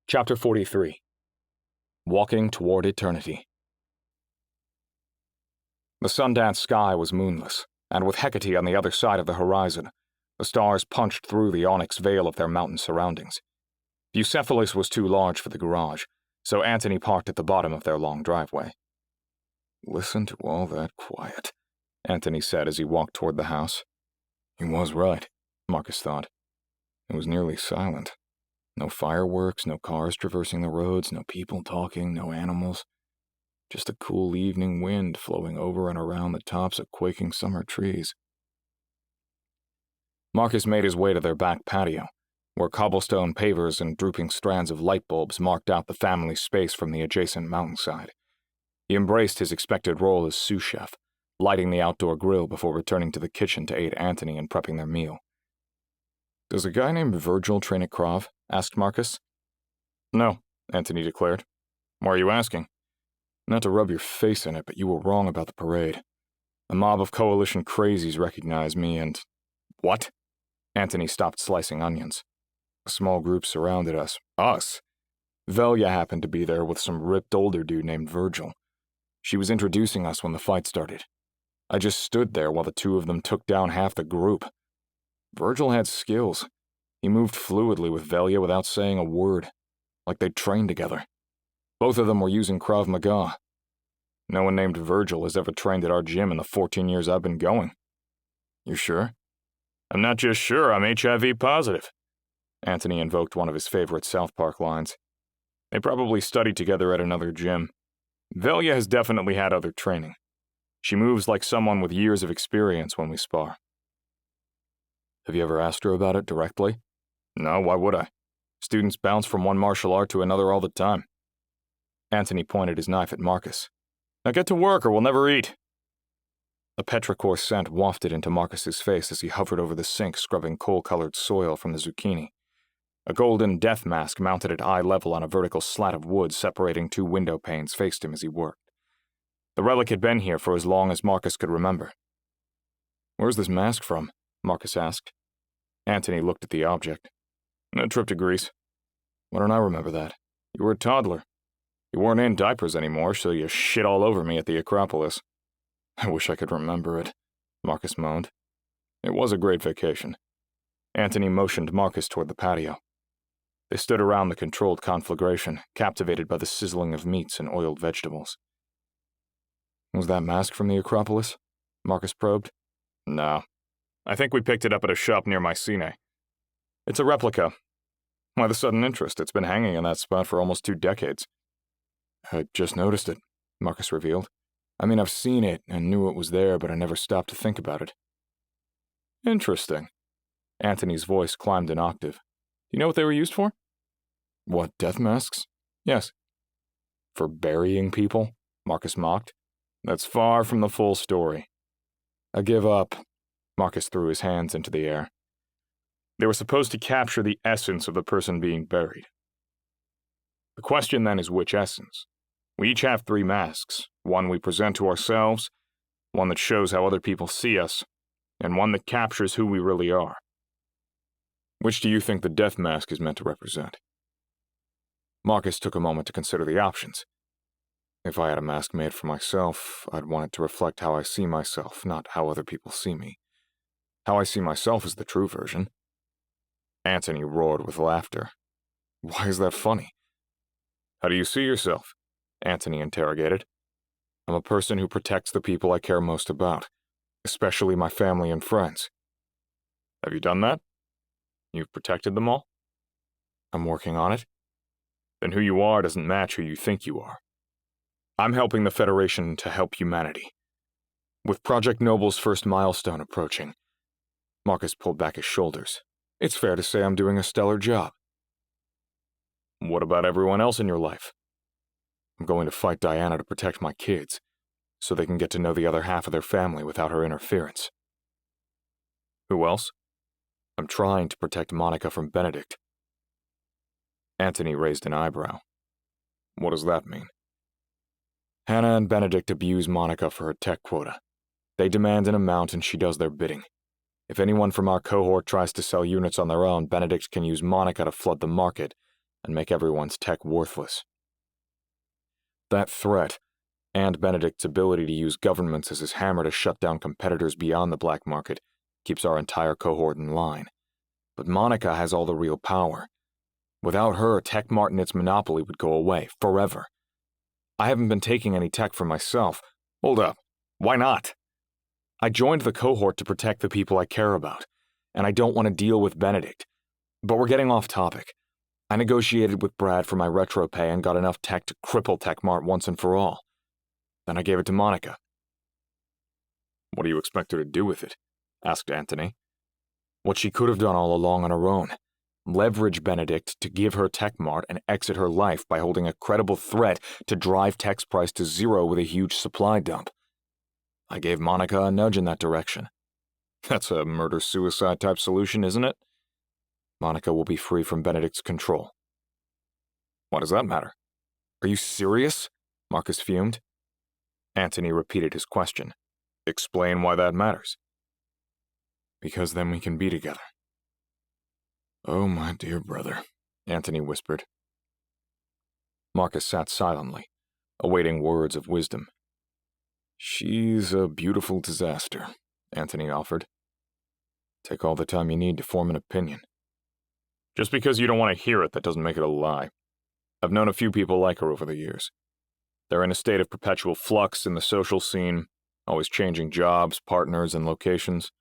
Chapter 43. Walking Toward Eternity. The Sundance sky was moonless, and with Hecate on the other side of the horizon, the stars punched through the onyx veil of their mountain surroundings. Bucephalus was too large for the garage, so Anthony parked at the bottom of their long driveway. "Listen to all that quiet," Anthony said as he walked toward the house. He was right, Marcus thought. It was nearly silent. No fireworks, no cars traversing the roads, no people talking, no animals. Just a cool evening wind flowing over and around the tops of quaking summer trees. Marcus made his way to their back patio, where cobblestone pavers and drooping strands of light bulbs marked out the family space from the adjacent mountainside. He embraced his expected role as sous chef, lighting the outdoor grill before returning to the kitchen to aid Anthony in prepping their meal. "Does a guy named Virgil train at Krav?" asked Marcus. "No," Anthony declared. "Why are you asking?" "Not to rub your face in it, but you were wrong about the parade. A mob of coalition crazies recognized me and—" "What?" Anthony stopped slicing onions. "A small group surrounded us." "Us?" "Velia happened to be there with some ripped older dude named Virgil. She was introducing us when the fight started. I just stood there while the two of them took down half the group. Virgil had skills. He moved fluidly with Velia without saying a word, like they'd trained together. Both of them were using Krav Maga. No one named Virgil has ever trained at our gym in the 14 years I've been going." "You sure?" "I'm not just sure, I'm HIV positive." Anthony invoked one of his favorite South Park lines. "They probably studied together at another gym. Velia has definitely had other training. She moves like someone with years of experience when we spar." "Have you ever asked her about it directly?" "No, why would I? Students bounce from one martial art to another all the time." Anthony pointed his knife at Marcus. "Now get to work or we'll never eat." A petrichor scent wafted into Marcus's face as he hovered over the sink scrubbing coal-colored soil from the zucchini. A golden death mask mounted at eye level on a vertical slat of wood separating two window panes faced him as he worked. The relic had been here for as long as Marcus could remember. "Where's this mask from?" Marcus asked. Anthony looked at the object. "A trip to Greece." "Why don't I remember that?" "You were a toddler. You weren't in diapers anymore, so you shit all over me at the Acropolis." "I wish I could remember it," Marcus moaned. "It was a great vacation." Anthony motioned Marcus toward the patio. They stood around the controlled conflagration, captivated by the sizzling of meats and oiled vegetables. "Was that mask from the Acropolis?" Marcus probed. "No. I think we picked it up at a shop near Mycenae. It's a replica. Why the sudden interest? It's been hanging in that spot for almost 2 decades. "I just noticed it," Marcus revealed. "I mean, I've seen it and knew it was there, but I never stopped to think about it." "Interesting." Anthony's voice climbed an octave. "Do you know what they were used for?" "What, death masks?" "Yes." "For burying people?" Marcus mocked. "That's far from the full story." "I give up." Marcus threw his hands into the air. "They were supposed to capture the essence of the person being buried. The question then is which essence? We each have 3 masks, one we present to ourselves, one that shows how other people see us, and one that captures who we really are. Which do you think the death mask is meant to represent?" Marcus took a moment to consider the options. "If I had a mask made for myself, I'd want it to reflect how I see myself, not how other people see me. How I see myself is the true version." Anthony roared with laughter. "Why is that funny?" "How do you see yourself?" Anthony interrogated. "I'm a person who protects the people I care most about, especially my family and friends." "Have you done that? You've protected them all?" "I'm working on it." "Then who you are doesn't match who you think you are. I'm helping the Federation to help humanity. With Project Noble's first milestone approaching," Marcus pulled back his shoulders, "it's fair to say I'm doing a stellar job." "What about everyone else in your life?" "I'm going to fight Diana to protect my kids, so they can get to know the other half of their family without her interference." "Who else?" "I'm trying to protect Monica from Benedict." Anthony raised an eyebrow. "What does that mean?" "Hannah and Benedict abuse Monica for her tech quota. They demand an amount and she does their bidding. If anyone from our cohort tries to sell units on their own, Benedict can use Monica to flood the market, and make everyone's tech worthless. That threat, and Benedict's ability to use governments as his hammer to shut down competitors beyond the black market, keeps our entire cohort in line. But Monica has all the real power. Without her, Tech Mart and its monopoly would go away, forever. I haven't been taking any tech for myself. Hold up. Why not? I joined the cohort to protect the people I care about, and I don't want to deal with Benedict. But we're getting off topic. I negotiated with Brad for my retro pay and got enough tech to cripple Tech Mart once and for all. Then I gave it to Monica. What do you expect her to do with it? Asked Anthony. What she could have done all along on her own. Leverage Benedict to give her Tech Mart and exit her life by holding a credible threat to drive Tech's price to zero with a huge supply dump. I gave Monica a nudge in that direction. That's a murder-suicide type solution, isn't it? Monica will be free from Benedict's control. What does that matter? Are you serious? Marcus fumed. Anthony repeated his question. Explain why that matters. Because then we can be together. Oh, my dear brother, Anthony whispered. Marcus sat silently, awaiting words of wisdom. She's a beautiful disaster, Anthony offered. Take all the time you need to form an opinion. Just because you don't want to hear it, that doesn't make it a lie. I've known a few people like her over the years. They're in a state of perpetual flux in the social scene, always changing jobs, partners, and locations.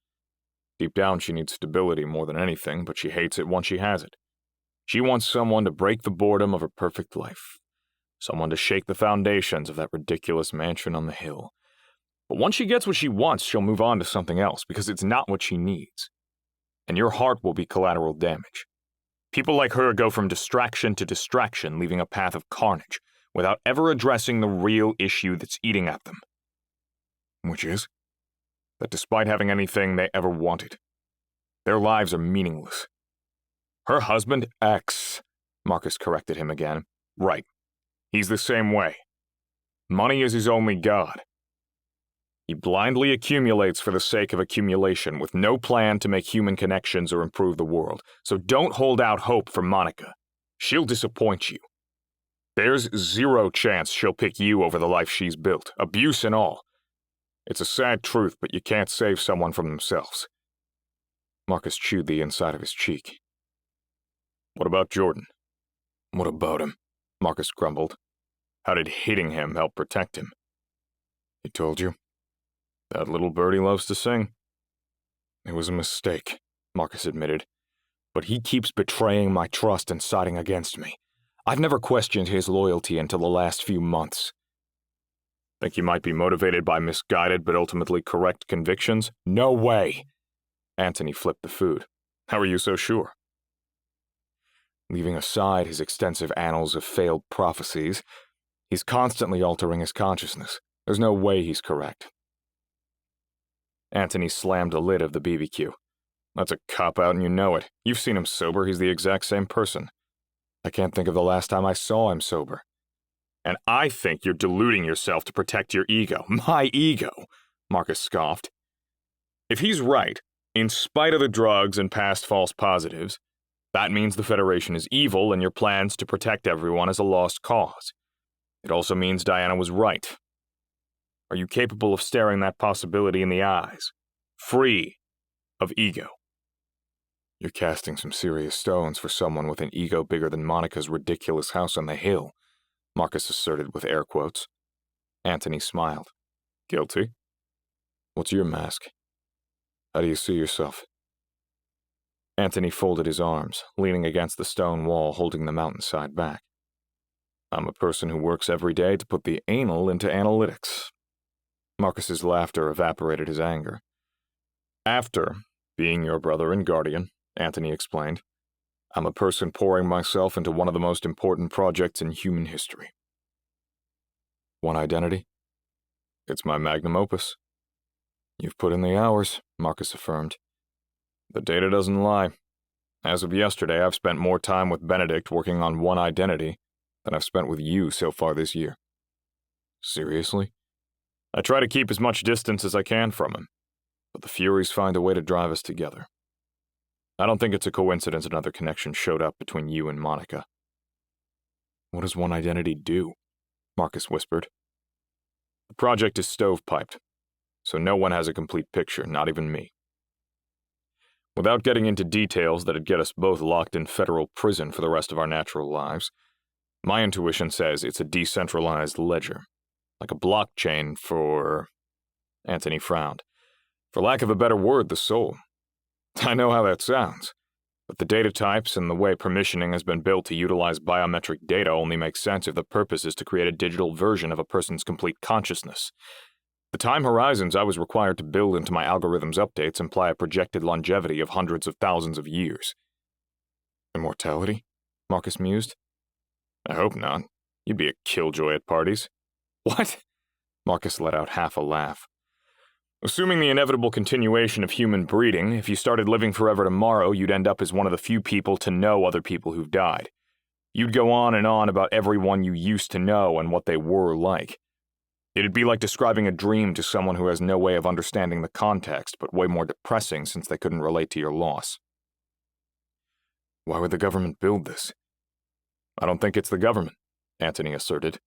Deep down, she needs stability more than anything, but she hates it once she has it. She wants someone to break the boredom of her perfect life. Someone to shake the foundations of that ridiculous mansion on the hill. But once she gets what she wants, she'll move on to something else, because it's not what she needs. And your heart will be collateral damage. People like her go from distraction to distraction, leaving a path of carnage, without ever addressing the real issue that's eating at them. Which is? That despite having anything they ever wanted, their lives are meaningless. Her husband, X, Marcus corrected him again. Right. He's the same way. Money is his only god. He blindly accumulates for the sake of accumulation, with no plan to make human connections or improve the world. So don't hold out hope for Monica. She'll disappoint you. There's zero chance she'll pick you over the life she's built, abuse and all. It's a sad truth, but you can't save someone from themselves. Marcus chewed the inside of his cheek. What about Jordan? What about him? Marcus grumbled. How did hating him help protect him? He told you? That little birdie loves to sing. It was a mistake, Marcus admitted. But he keeps betraying my trust and siding against me. I've never questioned his loyalty until the last few months. Think he might be motivated by misguided but ultimately correct convictions? No way! Anthony flipped the food. How are you so sure? Leaving aside his extensive annals of failed prophecies, he's constantly altering his consciousness. There's no way he's correct. Anthony slammed the lid of the BBQ. That's a cop-out and you know it. You've seen him sober, he's the exact same person. I can't think of the last time I saw him sober. And I think you're deluding yourself to protect your ego. My ego, Marcus scoffed. If he's right, in spite of the drugs and past false positives, that means the Federation is evil and your plans to protect everyone is a lost cause. It also means Diana was right. Are you capable of staring that possibility in the eyes, free of ego? You're casting some serious stones for someone with an ego bigger than Monica's ridiculous house on the hill, Marcus asserted with air quotes. Anthony smiled. Guilty? What's your mask? How do you see yourself? Anthony folded his arms, leaning against the stone wall holding the mountainside back. I'm a person who works every day to put the anal into analytics. Marcus's laughter evaporated his anger. After being your brother and guardian, Anthony explained, I'm a person pouring myself into one of the most important projects in human history. One identity? It's my magnum opus. You've put in the hours, Marcus affirmed. The data doesn't lie. As of yesterday, I've spent more time with Benedict working on one identity than I've spent with you so far this year. Seriously? I try to keep as much distance as I can from him, but the Furies find a way to drive us together. I don't think it's a coincidence another connection showed up between you and Monica. What does one identity do? Marcus whispered. The project is stovepiped, so no one has a complete picture, not even me. Without getting into details that'd get us both locked in federal prison for the rest of our natural lives, my intuition says it's a decentralized ledger, like a blockchain for... Anthony frowned. For lack of a better word, the soul. I know how that sounds, but the data types and the way permissioning has been built to utilize biometric data only make sense if the purpose is to create a digital version of a person's complete consciousness. The time horizons I was required to build into my algorithm's updates imply a projected longevity of hundreds of thousands of years. Immortality? Marcus mused. I hope not. You'd be a killjoy at parties. What? Marcus let out half a laugh. Assuming the inevitable continuation of human breeding, if you started living forever tomorrow, you'd end up as one of the few people to know other people who've died. You'd go on and on about everyone you used to know and what they were like. It'd be like describing a dream to someone who has no way of understanding the context, but way more depressing since they couldn't relate to your loss. Why would the government build this? I don't think it's the government, Anthony asserted.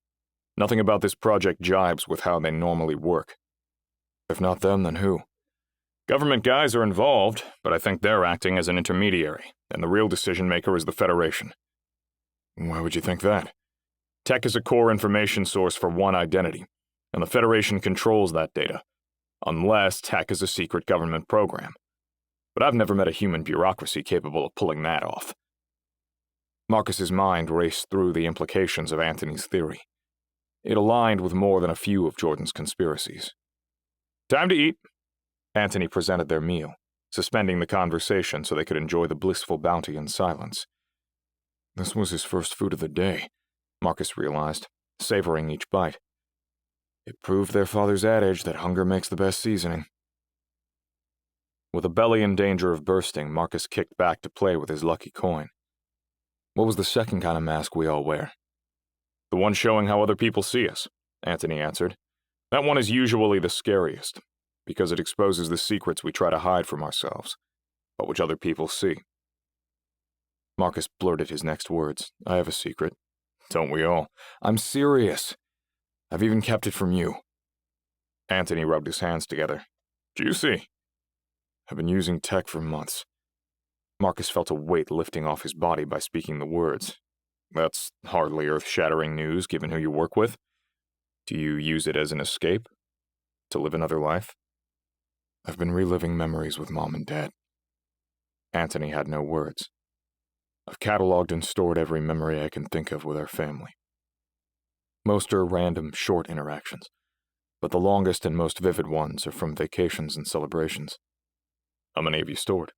Nothing about this project jibes with how they normally work. If not them, then who? Government guys are involved, but I think they're acting as an intermediary, and the real decision-maker is the Federation. Why would you think that? Tech is a core information source for one identity, and the Federation controls that data, unless tech is a secret government program. But I've never met a human bureaucracy capable of pulling that off. Marcus's mind raced through the implications of Anthony's theory. It aligned with more than a few of Jordan's conspiracies. Time to eat. Anthony presented their meal, suspending the conversation so they could enjoy the blissful bounty in silence. This was his first food of the day, Marcus realized, savoring each bite. It proved their father's adage that hunger makes the best seasoning. With a belly in danger of bursting, Marcus kicked back to play with his lucky coin. What was the second kind of mask we all wear? The one showing how other people see us, Anthony answered. That one is usually the scariest, because it exposes the secrets we try to hide from ourselves, but which other people see. Marcus blurted his next words. I have a secret. Don't we all? I'm serious. I've even kept it from you. Anthony rubbed his hands together. Juicy. I've been using tech for months. Marcus felt a weight lifting off his body by speaking the words. That's hardly earth-shattering news, given who you work with. Do you use it as an escape? To live another life? I've been reliving memories with Mom and Dad. Anthony had no words. I've cataloged and stored every memory I can think of with our family. Most are random, short interactions, but the longest and most vivid ones are from vacations and celebrations. How many have you stored?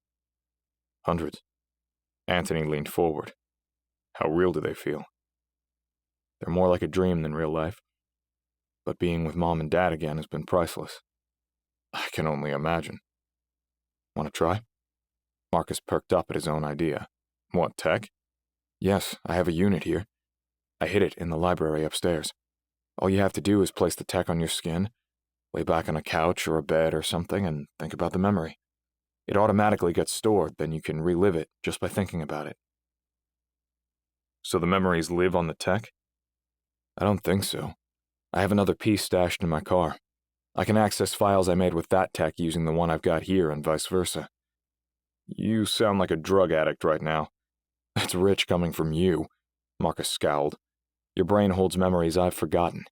Hundreds. Anthony leaned forward. How real do they feel? They're more like a dream than real life. But being with Mom and Dad again has been priceless. I can only imagine. Want to try? Marcus perked up at his own idea. What, tech? Yes, I have a unit here. I hid it in the library upstairs. All you have to do is place the tech on your skin, lay back on a couch or a bed or something, and think about the memory. It automatically gets stored, then you can relive it just by thinking about it. So the memories live on the tech? I don't think so. I have another piece stashed in my car. I can access files I made with that tech using the one I've got here and vice versa. You sound like a drug addict right now. That's rich coming from you, Marcus scowled. Your brain holds memories I've forgotten,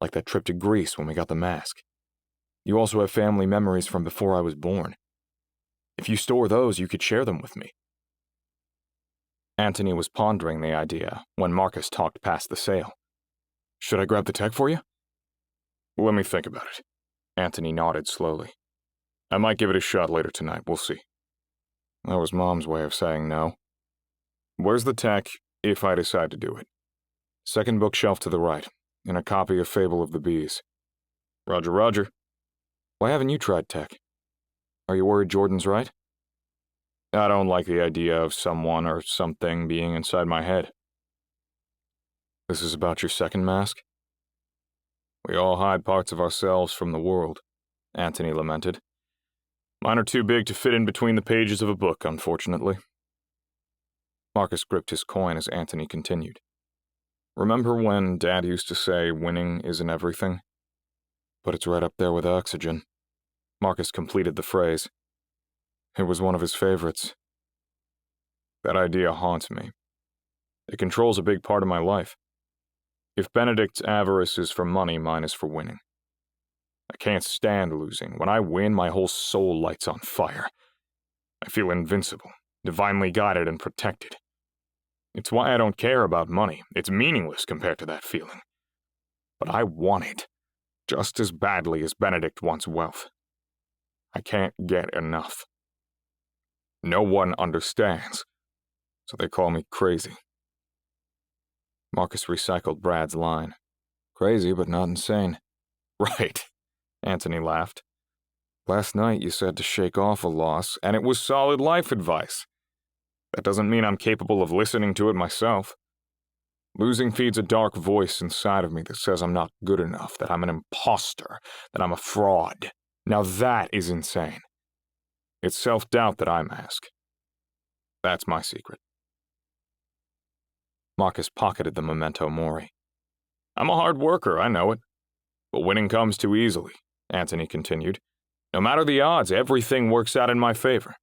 like that trip to Greece when we got the mask. You also have family memories from before I was born. If you store those, you could share them with me. Anthony was pondering the idea when Marcus talked past the sale. Should I grab the tech for you? Let me think about it. Anthony nodded slowly. I might give it a shot later tonight, we'll see. That was Mom's way of saying no. Where's the tech, if I decide to do it? Second bookshelf to the right, in a copy of Fable of the Bees. Roger, roger. Why haven't you tried tech? Are you worried Jordan's right? I don't like the idea of someone or something being inside my head. This is about your second mask? We all hide parts of ourselves from the world, Anthony lamented. Mine are too big to fit in between the pages of a book, unfortunately. Marcus gripped his coin as Anthony continued. Remember when Dad used to say winning isn't everything? But it's right up there with oxygen. Marcus completed the phrase. It was one of his favorites. That idea haunts me. It controls a big part of my life. If Benedict's avarice is for money, mine is for winning. I can't stand losing. When I win, my whole soul lights on fire. I feel invincible, divinely guided and protected. It's why I don't care about money. It's meaningless compared to that feeling. But I want it, just as badly as Benedict wants wealth. I can't get enough. No one understands, so they call me crazy. Marcus recycled Brad's line. Crazy, but not insane. Right, Anthony laughed. Last night you said to shake off a loss, and it was solid life advice. That doesn't mean I'm capable of listening to it myself. Losing feeds a dark voice inside of me that says I'm not good enough, that I'm an imposter, that I'm a fraud. Now that is insane. It's self-doubt that I mask. That's my secret. Marcus pocketed the memento mori. I'm a hard worker, I know it. But winning comes too easily, Anthony continued. No matter the odds, everything works out in my favor.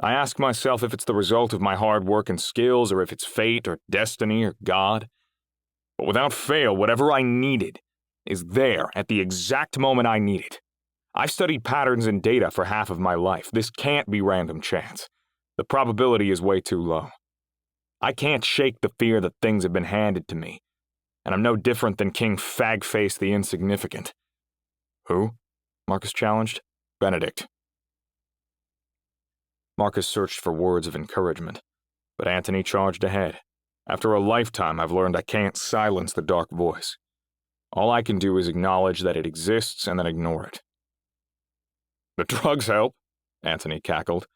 I ask myself if it's the result of my hard work and skills, or if it's fate, or destiny, or God. But without fail, whatever I needed is there at the exact moment I need it. I've studied patterns and data for half of my life. This can't be random chance. The probability is way too low. I can't shake the fear that things have been handed to me, and I'm no different than King Fagface the Insignificant. Who? Marcus challenged. Benedict. Marcus searched for words of encouragement, but Anthony charged ahead. After a lifetime, I've learned I can't silence the dark voice. All I can do is acknowledge that it exists and then ignore it. The drugs help, Anthony cackled.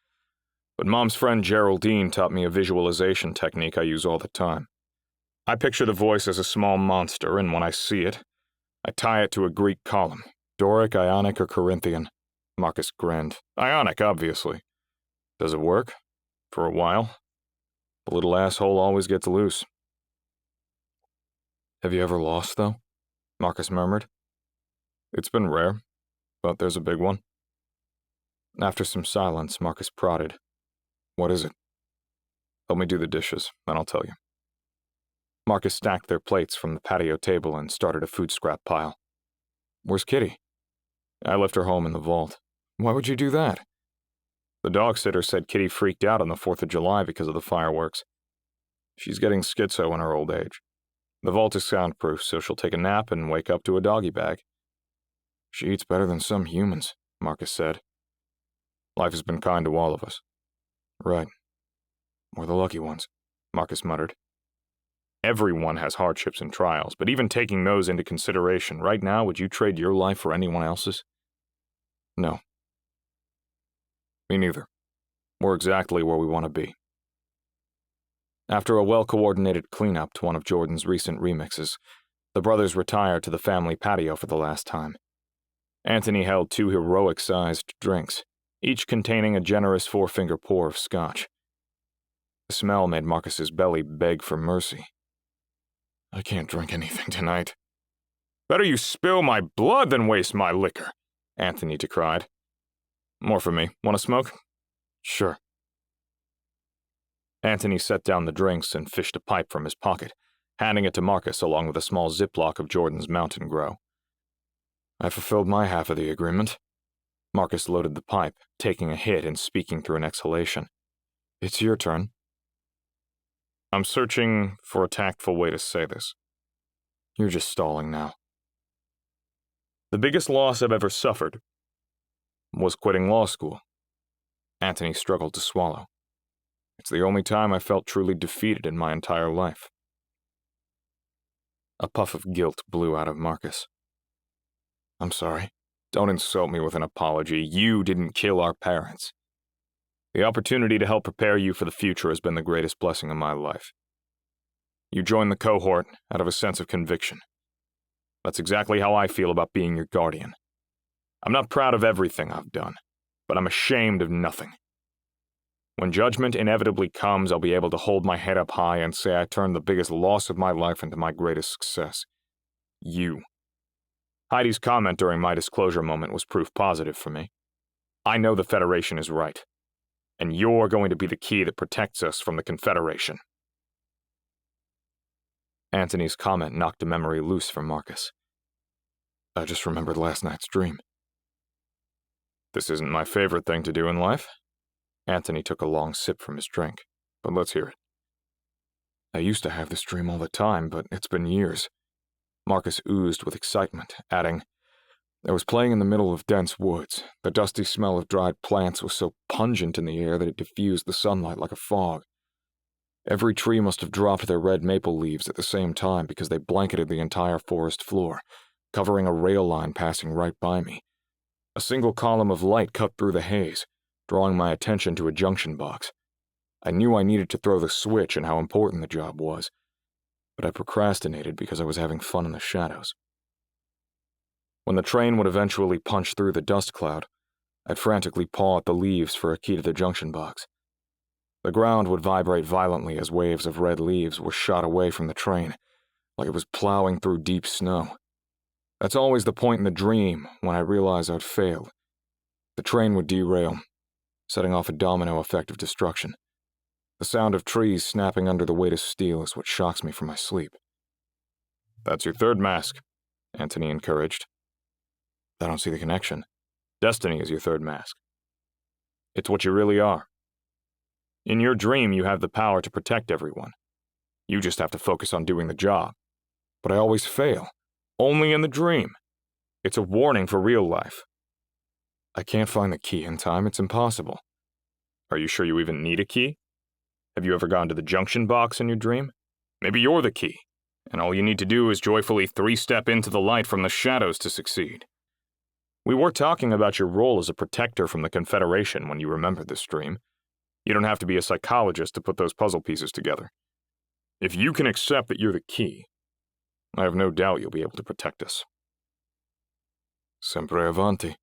But Mom's friend Geraldine taught me a visualization technique I use all the time. I picture the voice as a small monster, and when I see it, I tie it to a Greek column. Doric, Ionic, or Corinthian? Marcus grinned. Ionic, obviously. Does it work? For a while. The little asshole always gets loose. Have you ever lost, though? Marcus murmured. It's been rare, but there's a big one. After some silence, Marcus prodded. What is it? Help me do the dishes, then I'll tell you. Marcus stacked their plates from the patio table and started a food scrap pile. Where's Kitty? I left her home in the vault. Why would you do that? The dog sitter said Kitty freaked out on the 4th of July because of the fireworks. She's getting schizo in her old age. The vault is soundproof, so she'll take a nap and wake up to a doggy bag. She eats better than some humans, Marcus said. Life has been kind to all of us. Right. We're the lucky ones, Marcus muttered. Everyone has hardships and trials, but even taking those into consideration, right now, would you trade your life for anyone else's? No. Me neither. We're exactly where we want to be. After a well-coordinated cleanup to one of Jordan's recent remixes, the brothers retired to the family patio for the last time. Anthony held 2 heroic-sized drinks, each containing a generous 4-finger pour of scotch. The smell made Marcus's belly beg for mercy. I can't drink anything tonight. Better you spill my blood than waste my liquor, Anthony decried. More for me. Want to smoke? Sure. Anthony set down the drinks and fished a pipe from his pocket, handing it to Marcus along with a small Ziploc of Jordan's Mountain Grow. I fulfilled my half of the agreement. Marcus loaded the pipe, taking a hit and speaking through an exhalation. It's your turn. I'm searching for a tactful way to say this. You're just stalling now. The biggest loss I've ever suffered was quitting law school. Anthony struggled to swallow. It's the only time I felt truly defeated in my entire life. A puff of guilt blew out of Marcus. I'm sorry. Don't insult me with an apology. You didn't kill our parents. The opportunity to help prepare you for the future has been the greatest blessing of my life. You joined the cohort out of a sense of conviction. That's exactly how I feel about being your guardian. I'm not proud of everything I've done, but I'm ashamed of nothing. When judgment inevitably comes, I'll be able to hold my head up high and say I turned the biggest loss of my life into my greatest success. You. Heidi's comment during my disclosure moment was proof positive for me. I know the Federation is right, and you're going to be the key that protects us from the Confederation. Antony's comment knocked a memory loose from Marcus. I just remembered last night's dream. This isn't my favorite thing to do in life. Antony took a long sip from his drink, but let's hear it. I used to have this dream all the time, but it's been years. Marcus oozed with excitement, adding, I was playing in the middle of dense woods. The dusty smell of dried plants was so pungent in the air that it diffused the sunlight like a fog. Every tree must have dropped their red maple leaves at the same time because they blanketed the entire forest floor, covering a rail line passing right by me. A single column of light cut through the haze, drawing my attention to a junction box. I knew I needed to throw the switch and how important the job was, but I procrastinated because I was having fun in the shadows. When the train would eventually punch through the dust cloud, I'd frantically paw at the leaves for a key to the junction box. The ground would vibrate violently as waves of red leaves were shot away from the train, like it was plowing through deep snow. That's always the point in the dream when I realize I'd failed. The train would derail, setting off a domino effect of destruction. The sound of trees snapping under the weight of steel is what shocks me from my sleep. That's your third mask, Antony encouraged. I don't see the connection. Destiny is your third mask. It's what you really are. In your dream, you have the power to protect everyone. You just have to focus on doing the job. But I always fail. Only in the dream. It's a warning for real life. I can't find the key in time. It's impossible. Are you sure you even need a key? Have you ever gone to the junction box in your dream? Maybe you're the key, and all you need to do is joyfully three-step into the light from the shadows to succeed. We were talking about your role as a protector from the Confederation when you remembered this dream. You don't have to be a psychologist to put those puzzle pieces together. If you can accept that you're the key, I have no doubt you'll be able to protect us. Sempre avanti,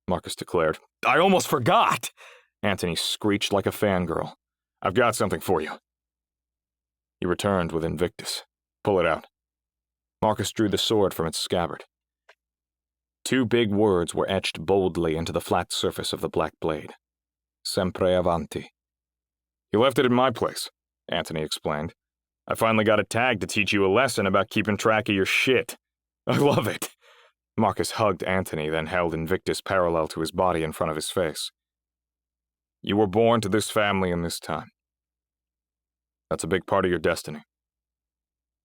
Marcus declared. I almost forgot! Antony screeched like a fangirl. I've got something for you. He returned with Invictus. Pull it out. Marcus drew the sword from its scabbard. Two big words were etched boldly into the flat surface of the black blade. Sempre avanti. You left it in my place, Antony explained. I finally got a tag to teach you a lesson about keeping track of your shit. I love it. Marcus hugged Antony, then held Invictus parallel to his body in front of his face. You were born to this family in this time. That's a big part of your destiny.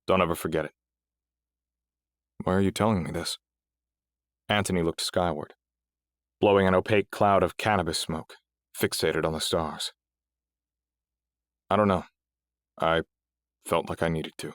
Don't ever forget it. Why are you telling me this? Antony looked skyward, blowing an opaque cloud of cannabis smoke, fixated on the stars. I don't know. I felt like I needed to.